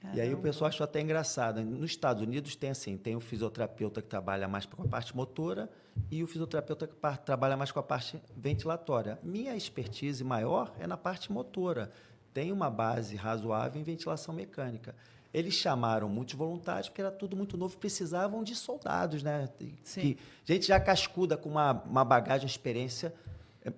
Caramba. E aí o pessoal achou até engraçado. Nos Estados Unidos tem o fisioterapeuta que trabalha mais com a parte motora e o fisioterapeuta que trabalha mais com a parte ventilatória. Minha expertise maior é na parte motora. Tenho uma base razoável em ventilação mecânica. Eles chamaram muitos voluntários, porque era tudo muito novo, precisavam de soldados, né? Gente já cascuda, com uma bagagem, uma experiência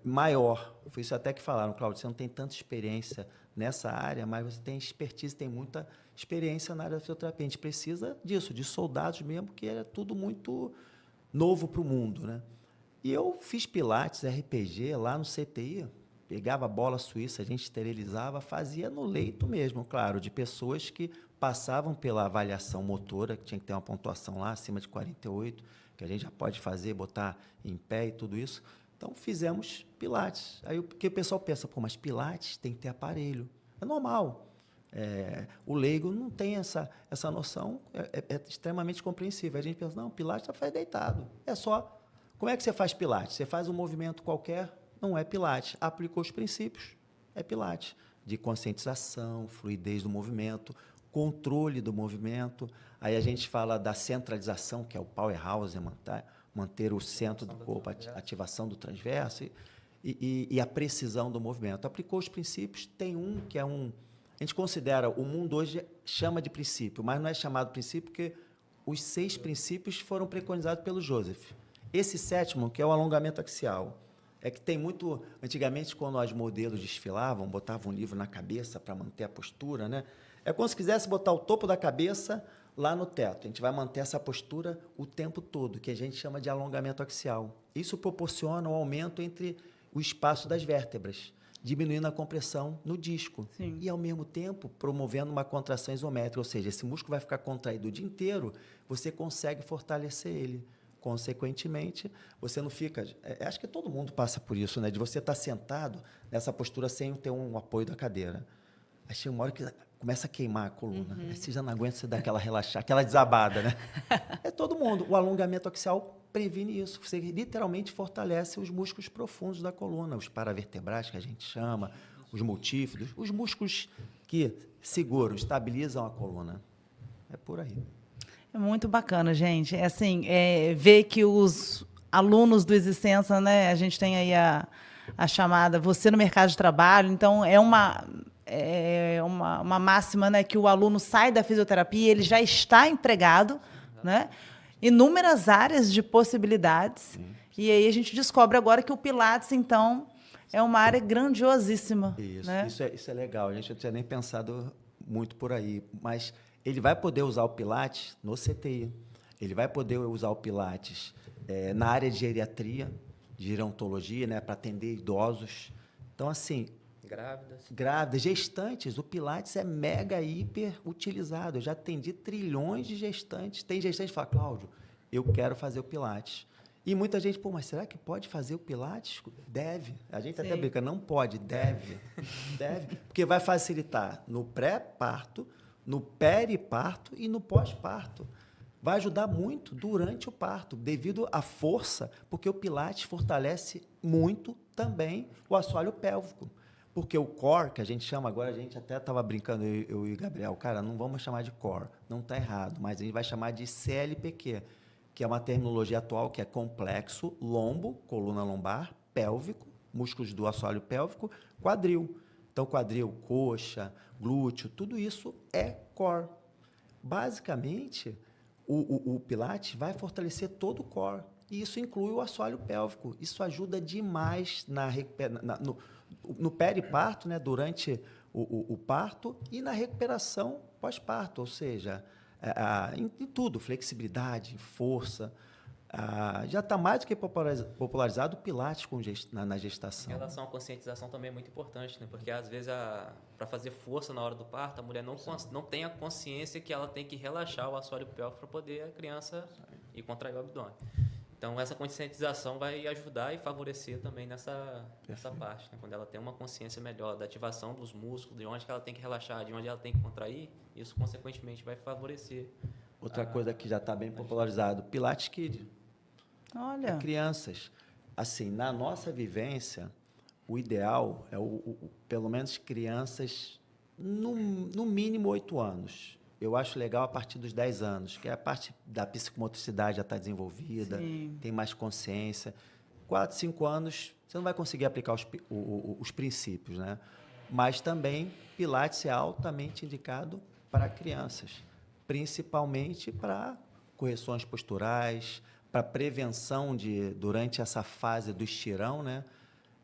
maior. Foi isso até que falaram, Cláudio, você não tem tanta experiência nessa área, mas você tem expertise, tem muita experiência na área da fisioterapia. A gente precisa disso, de soldados mesmo, que era tudo muito novo para o mundo, né? E eu fiz Pilates, RPG, lá no CTI, pegava a bola suíça, a gente esterilizava, fazia no leito mesmo, claro, de pessoas que passavam pela avaliação motora, que tinha que ter uma pontuação lá acima de 48, que a gente já pode fazer, botar em pé e tudo isso. Então, fizemos Pilates. Aí, porque o pessoal pensa, pô, mas Pilates tem que ter aparelho. É normal. O leigo não tem essa noção, é extremamente compreensível. A gente pensa, não, Pilates só faz deitado. É só... Como é que você faz Pilates? Você faz um movimento qualquer, não é Pilates. Aplicou os princípios, é Pilates. De conscientização, fluidez do movimento, controle do movimento. Aí a gente fala da centralização, que é o powerhouse, manter o centro do corpo, a ativação do transverso e a precisão do movimento. Aplicou os princípios, tem que é um... A gente considera, o mundo hoje chama de princípio, mas não é chamado princípio porque os 6 princípios foram preconizados pelo Joseph. Esse 7º, que é o alongamento axial, é que tem muito... Antigamente, quando os modelos desfilavam, botavam um livro na cabeça para manter a postura, né? É como se quisesse botar o topo da cabeça lá no teto. A gente vai manter essa postura o tempo todo, que a gente chama de alongamento axial. Isso proporciona um aumento entre o espaço das vértebras, diminuindo a compressão no disco. Sim. E, ao mesmo tempo, promovendo uma contração isométrica, ou seja, esse músculo vai ficar contraído o dia inteiro, você consegue fortalecer ele. Consequentemente, você não fica... acho que todo mundo passa por isso, né? De você estar sentado nessa postura sem ter um apoio da cadeira. Aí chega uma hora que começa a queimar a coluna. Aí você já não aguenta, você dá aquela relaxada, aquela desabada, né? É todo mundo. O alongamento axial previne isso. Você literalmente fortalece os músculos profundos da coluna, os paravertebrais, que a gente chama, os multífidos, os músculos que seguram, estabilizam a coluna. É por aí. É muito bacana, gente. É assim, ver que os alunos do Existência, né? A gente tem aí a chamada Você no Mercado de Trabalho. Então, é uma máxima, né? Que o aluno sai da fisioterapia, ele já está empregado, né? Inúmeras áreas de possibilidades. Sim. E aí a gente descobre agora que o Pilates, então, é uma área grandiosíssima. Isso, né? Isso é legal. A gente não tinha nem pensado muito por aí, mas... Ele vai poder usar o Pilates no CTI. Ele vai poder usar o Pilates na área de geriatria, de gerontologia, né, para atender idosos. Então, assim... Grávidas, gestantes. O Pilates é mega, hiper utilizado. Eu já atendi trilhões de gestantes. Tem gestante que fala, Cláudio, eu quero fazer o Pilates. E muita gente, pô, mas será que pode fazer o Pilates? Deve. A gente até brinca, não pode, deve. Deve. Porque vai facilitar no pré-parto, no periparto e no pós-parto. Vai ajudar muito durante o parto, devido à força, porque o Pilates fortalece muito também o assoalho pélvico. Porque o core, que a gente chama agora, a gente até estava brincando, eu e o Gabriel, cara, não vamos chamar de core, não está errado, mas a gente vai chamar de CLPQ, que é uma terminologia atual que é complexo, lombo, coluna lombar, pélvico, músculos do assoalho pélvico, quadril. Então, quadril, coxa, glúteo, tudo isso é core. Basicamente, o Pilates vai fortalecer todo o core. E isso inclui o assoalho pélvico. Isso ajuda demais no periparto, né, durante o parto, e na recuperação pós-parto. Ou seja, em tudo, flexibilidade, força. Já está mais do que popularizado o Pilates na gestação. Em relação à conscientização também é muito importante, né? Porque às vezes para fazer força na hora do parto, a mulher não tem a consciência que ela tem que relaxar o assoalho pélvico para poder a criança ir contrair o abdômen. Então essa conscientização vai ajudar e favorecer também nessa parte, né? Quando ela tem uma consciência melhor da ativação dos músculos, de onde que ela tem que relaxar, de onde ela tem que contrair, isso consequentemente vai favorecer. Outra coisa que já está bem popularizado, Pilates Kids. Olha. Crianças. Assim, na nossa vivência, o ideal é pelo menos crianças no mínimo 8 anos. Eu acho legal a partir dos 10 anos, que é a parte da psicomotricidade já está desenvolvida, Sim. Tem mais consciência. 4, 5 anos, você não vai conseguir aplicar os princípios, né? Mas também Pilates é altamente indicado para crianças, principalmente para correções posturais, para prevenção durante essa fase do estirão, né?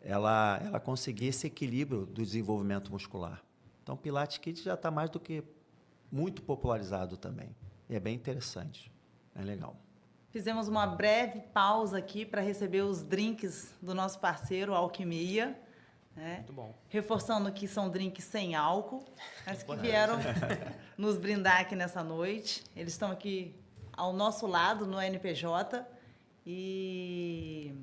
Ela conseguir esse equilíbrio do desenvolvimento muscular. Então, Pilates Kids já está mais do que muito popularizado também. E é bem interessante. É legal. Fizemos uma breve pausa aqui para receber os drinks do nosso parceiro, Alquimia. Né? Muito bom. Reforçando que são drinks sem álcool, mas que vieram nos brindar aqui nessa noite. Eles estão aqui ao nosso lado, no NPJ. E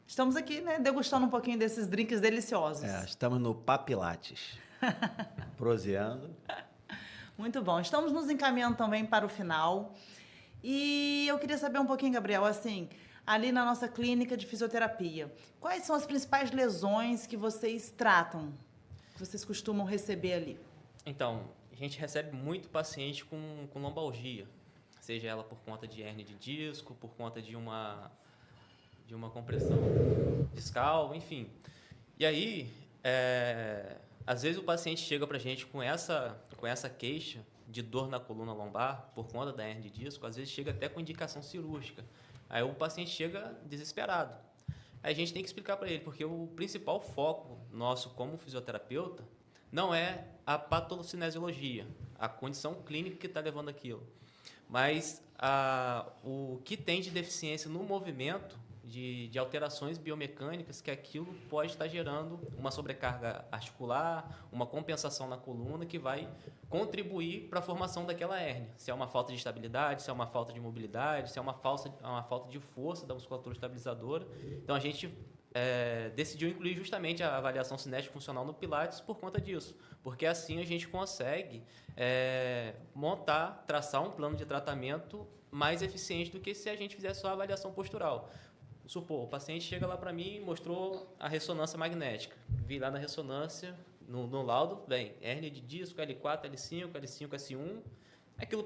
estamos aqui, né, degustando um pouquinho desses drinks deliciosos. Estamos no Papilates, proseando. Muito bom. Estamos nos encaminhando também para o final. E eu queria saber um pouquinho, Gabriel, assim, ali na nossa clínica de fisioterapia, quais são as principais lesões que vocês tratam, que vocês costumam receber ali? Então, a gente recebe muito paciente com lombalgia, seja ela por conta de hérnia de disco, por conta de uma compressão discal, enfim. E aí, às vezes o paciente chega para a gente com essa queixa de dor na coluna lombar por conta da hérnia de disco, às vezes chega até com indicação cirúrgica. Aí o paciente chega desesperado. Aí a gente tem que explicar para ele, porque o principal foco nosso como fisioterapeuta não é a patolocinesiologia, a condição clínica que está levando aquilo, mas o que tem de deficiência no movimento, de alterações biomecânicas, que aquilo pode estar gerando uma sobrecarga articular, uma compensação na coluna que vai contribuir para a formação daquela hérnia. Se é uma falta de estabilidade, se é uma falta de mobilidade, se é uma falta de força da musculatura estabilizadora. Então, a gente decidiu incluir justamente a avaliação cinética funcional no Pilates por conta disso, porque assim a gente consegue traçar um plano de tratamento mais eficiente do que se a gente fizesse só a avaliação postural. Supor, o paciente chega lá para mim e mostrou a ressonância magnética. Vi lá na ressonância, no laudo, vem hérnia de disco, L4, L5, L5, S1. Aquilo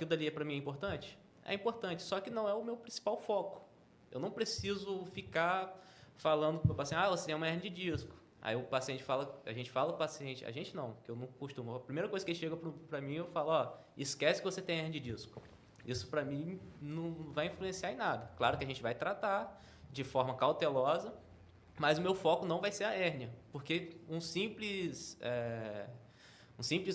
dali para mim é importante? É importante, só que não é o meu principal foco. Eu não preciso ficar falando para o paciente, você tem uma hérnia de disco. Aí o paciente a gente fala o paciente, a gente não, que eu não costumo. A primeira coisa que ele chega para mim, eu falo, esquece que você tem hérnia de disco. Isso, para mim, não vai influenciar em nada. Claro que a gente vai tratar de forma cautelosa, mas o meu foco não vai ser a hérnia, porque um simples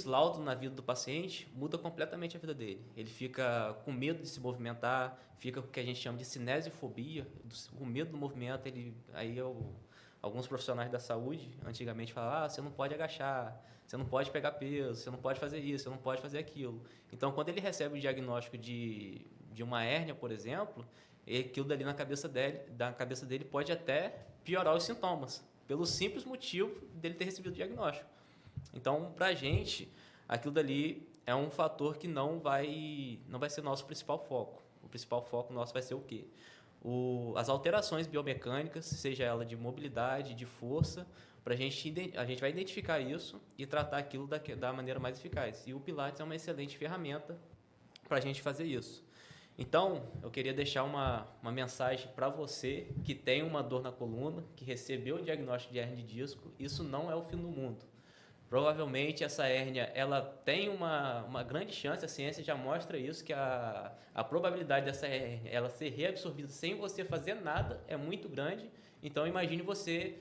laudo na vida do paciente muda completamente a vida dele. Ele fica com medo de se movimentar, fica com o que a gente chama de cinesiofobia, com medo do movimento. Alguns profissionais da saúde antigamente falavam, você não pode agachar, você não pode pegar peso, você não pode fazer isso, você não pode fazer aquilo. Então, quando ele recebe o diagnóstico de uma hérnia, por exemplo, aquilo dali na cabeça dele pode até piorar os sintomas, pelo simples motivo dele ter recebido o diagnóstico. Então, para a gente, aquilo dali é um fator que não vai ser nosso principal foco. O principal foco nosso vai ser o quê? As alterações biomecânicas, seja ela de mobilidade, de força, a gente vai identificar isso e tratar aquilo da maneira mais eficaz. E o Pilates é uma excelente ferramenta para a gente fazer isso. Então, eu queria deixar uma mensagem para você que tem uma dor na coluna, que recebeu o diagnóstico de hérnia de disco. Isso não é o fim do mundo. Provavelmente essa hérnia ela tem uma grande chance, a ciência já mostra isso, que a probabilidade dessa hérnia ela ser reabsorvida sem você fazer nada é muito grande. Então imagine você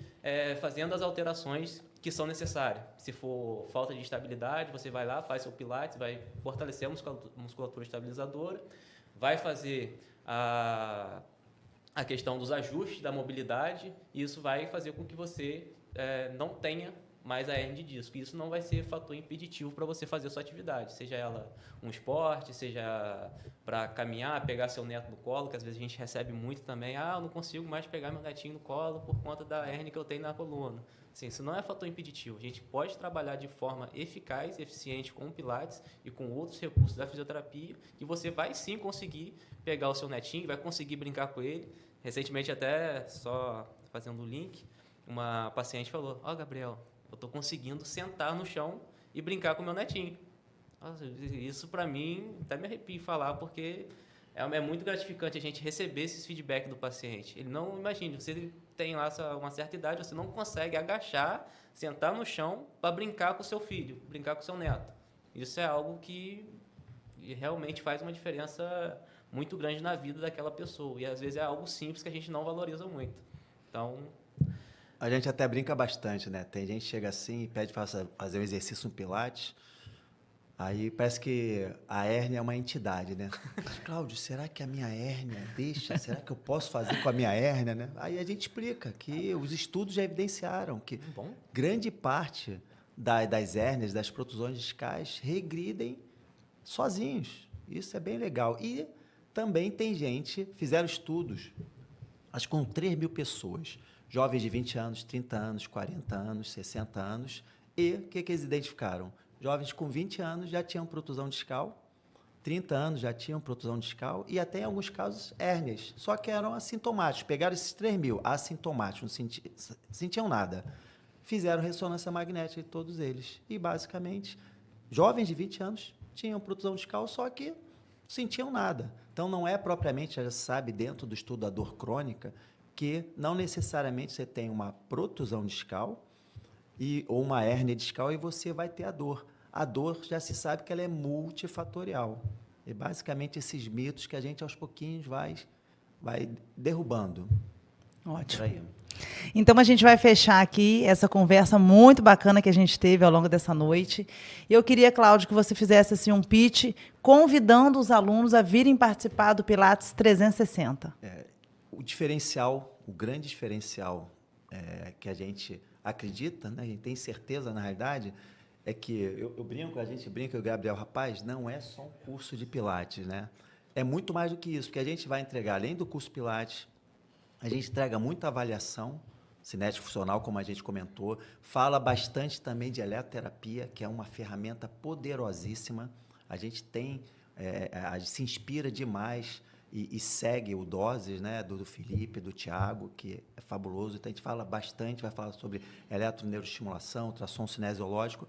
fazendo as alterações que são necessárias. Se for falta de estabilidade, você vai lá, faz seu Pilates, vai fortalecer a musculatura estabilizadora, vai fazer a questão dos ajustes da mobilidade, e isso vai fazer com que você não tenha mais a hérnia de disco. Isso não vai ser fator impeditivo para você fazer a sua atividade, seja ela um esporte, seja para caminhar, pegar seu neto no colo, que às vezes a gente recebe muito também, eu não consigo mais pegar meu netinho no colo por conta da hérnia que eu tenho na coluna. Assim, isso não é fator impeditivo. A gente pode trabalhar de forma eficaz, eficiente com o Pilates e com outros recursos da fisioterapia, que você vai sim conseguir pegar o seu netinho, vai conseguir brincar com ele. Recentemente, até só fazendo o link, uma paciente falou, Gabriel, eu estou conseguindo sentar no chão e brincar com o meu netinho. Nossa, isso para mim até me arrepio em falar, porque é muito gratificante a gente receber esses feedback do paciente. Ele não imagina, você tem lá uma certa idade, você não consegue agachar, sentar no chão para brincar com o seu filho, brincar com o seu neto. Isso é algo que realmente faz uma diferença muito grande na vida daquela pessoa. E às vezes é algo simples que a gente não valoriza muito. Então, a gente até brinca bastante, né? Tem gente que chega assim e pede para fazer um exercício no Pilates. Aí parece que a hérnia é uma entidade, né? Mas, Cláudio, será que a minha hérnia deixa? Será que eu posso fazer com a minha hérnia, né? Aí a gente explica que os estudos já evidenciaram que grande parte das hérnias, das protusões discais, regridem sozinhos. Isso é bem legal. E também tem gente, fizeram estudos, acho que com 3 mil pessoas, jovens de 20 anos, 30 anos, 40 anos, 60 anos, e o que eles identificaram? Jovens com 20 anos já tinham protusão discal, 30 anos já tinham protusão discal e até em alguns casos hérnias, só que eram assintomáticos. Pegaram esses 3 mil assintomáticos, não sentiam nada. Fizeram ressonância magnética de todos eles. E, basicamente, jovens de 20 anos tinham protusão discal, só que não sentiam nada. Então, não é propriamente, já sabe, dentro do estudo da dor crônica, que não necessariamente você tem uma protusão discal ou uma hérnia discal e você vai ter a dor. A dor já se sabe que ela é multifatorial. É basicamente esses mitos que a gente, aos pouquinhos, vai derrubando. Ótimo. Então, a gente vai fechar aqui essa conversa muito bacana que a gente teve ao longo dessa noite. Eu queria, Cláudio, que você fizesse assim, um pitch, convidando os alunos a virem participar do Pilates 360. O diferencial, o grande diferencial que a gente acredita, né, a gente tem certeza, na realidade, é que a gente brinca, o Gabriel, rapaz, não é só um curso de Pilates, né? É muito mais do que isso, porque a gente vai entregar, além do curso Pilates, a gente entrega muita avaliação cinética funcional, como a gente comentou, fala bastante também de eletroterapia, que é uma ferramenta poderosíssima. A gente se inspira demais e segue o Doses, né, do Felipe, do Tiago, que é fabuloso. Então, a gente fala bastante, vai falar sobre eletroneuroestimulação, ultrassom cinesiológico.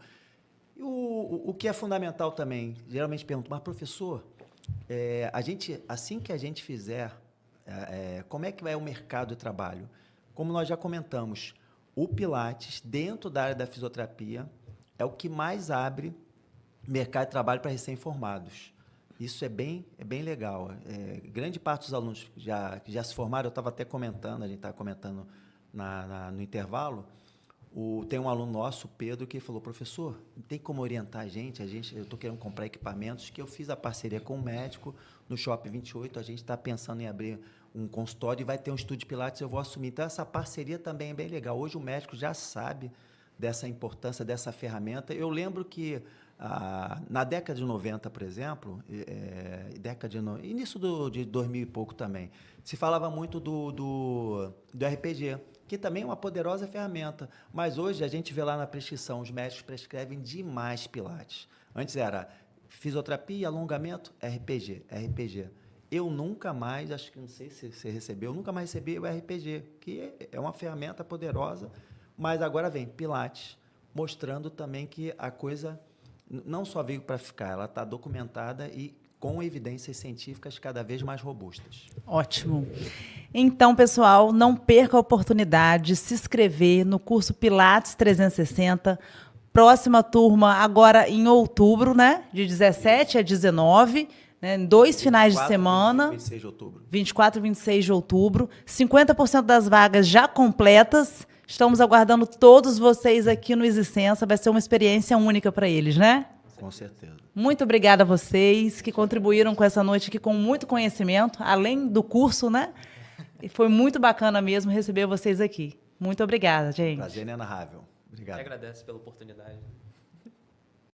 E o que é fundamental também, geralmente pergunto, mas professor, assim que a gente fizer, como é que vai o mercado de trabalho? Como nós já comentamos, o Pilates, dentro da área da fisioterapia, é o que mais abre mercado de trabalho para recém-formados. Isso é bem legal. Grande parte dos alunos que já se formaram, eu estava até comentando, a gente estava comentando no intervalo, tem um aluno nosso, o Pedro, que falou, professor, tem como orientar a gente? Eu estou querendo comprar equipamentos, que eu fiz a parceria com o médico no Shopping 28, a gente está pensando em abrir um consultório e vai ter um estúdio de Pilates, eu vou assumir. Então, essa parceria também é bem legal. Hoje o médico já sabe dessa importância, dessa ferramenta. Eu lembro que na década de 90, por exemplo, início de 2000 e pouco também, se falava muito do RPG, que também é uma poderosa ferramenta. Mas hoje a gente vê lá na prescrição, os médicos prescrevem demais Pilates. Antes era fisioterapia, alongamento, RPG. Eu nunca mais, acho que não sei se você recebeu, eu nunca mais recebi o RPG, que é uma ferramenta poderosa, mas agora vem Pilates, mostrando também que a coisa não só veio para ficar, ela está documentada e com evidências científicas cada vez mais robustas. Ótimo. Então, pessoal, não perca a oportunidade de se inscrever no curso Pilates 360. Próxima turma agora em outubro, né? De 17 a 19, né? 2 finais de semana. 26 de outubro. 24 e 26 de outubro. 50% das vagas já completas. Estamos aguardando todos vocês aqui no EasySensa. Vai ser uma experiência única para eles, né? Com certeza. Muito obrigada a vocês que contribuíram com essa noite aqui com muito conhecimento, além do curso, né? E foi muito bacana mesmo receber vocês aqui. Muito obrigada, gente. Prazer inenarrável. Obrigado. Eu agradeço pela oportunidade.